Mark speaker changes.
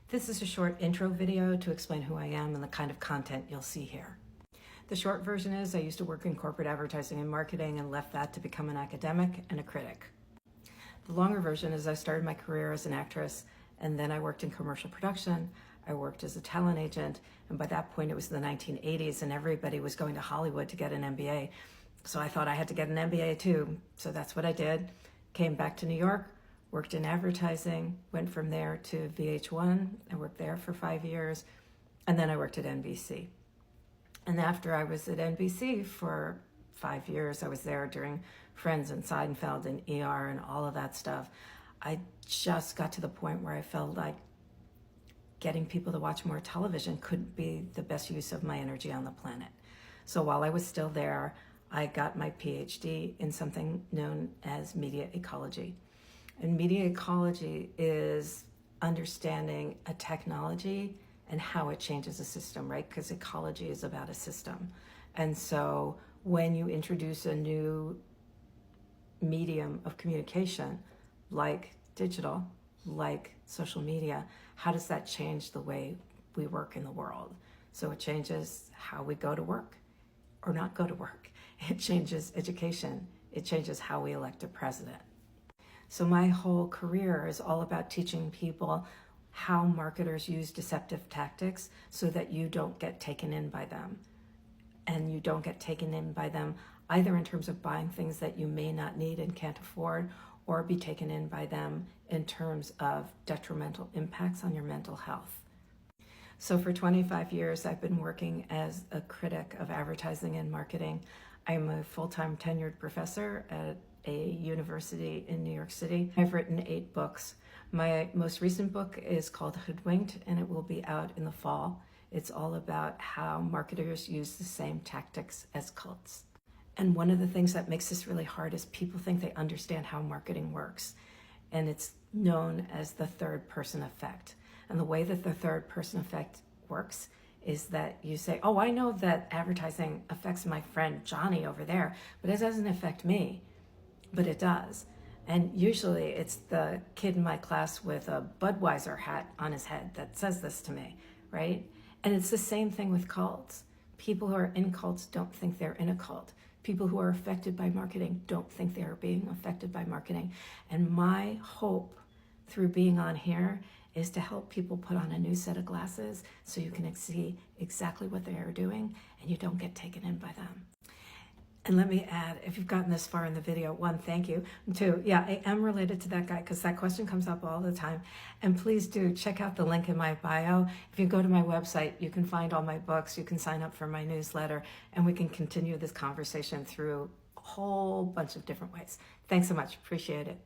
Speaker 1: This is a short intro video to explain who I am and the kind of content you'll see here. The short version is I used to work in corporate advertising and marketing and left that to become an academic and a critic. The longer version is I started my career as an actress and then I worked in commercial production. I worked as a talent agent, and by that point it was the 1980s and everybody was going to Hollywood to get an MBA. So I thought I had to get an MBA too. So that's what I did. Came back to New York, worked in advertising, went from there to VH1. I worked there for 5 years, and then I worked at NBC. And after I was at NBC for 5 years, I was there during Friends and Seinfeld and ER and all of that stuff. I just got to the point where I felt like getting people to watch more television could be the best use of my energy on the planet. So while I was still there, I got my PhD in something known as media ecology. And media ecology is understanding a technology and how it changes a system, right? Because ecology is about a system. And so when you introduce a new medium of communication, like digital, like social media, how does that change the way we work in the world? So it changes how we go to work or not go to work. It changes education. It changes how we elect a president. So my whole career is all about teaching people how marketers use deceptive tactics so that you don't get taken in by them. And you don't get taken in by them either in terms of buying things that you may not need and can't afford, or be taken in by them in terms of detrimental impacts on your mental health. So for 25 years, I've been working as a critic of advertising and marketing. I'm a full-time tenured professor at a university in New York City. I've written 8 books. My most recent book is called Hoodwinked, and it will be out in the fall. It's all about how marketers use the same tactics as cults. And one of the things that makes this really hard is people think they understand how marketing works. And it's known as the third person effect. And the way that the third person effect works is that you say, oh, I know that advertising affects my friend Johnny over there, but it doesn't affect me. But it does. And usually it's the kid in my class with a Budweiser hat on his head that says this to me, right? And it's the same thing with cults. People who are in cults don't think they're in a cult. People who are affected by marketing don't think they are being affected by marketing. And my hope through being on here is to help people put on a new set of glasses so you can see exactly what they are doing and you don't get taken in by them. And let me add, if you've gotten this far in the video, 1, thank you. 2, yeah, I am related to that guy because that question comes up all the time. And please do check out the link in my bio. If you go to my website, you can find all my books. You can sign up for my newsletter, and we can continue this conversation through a whole bunch of different ways. Thanks so much. Appreciate it.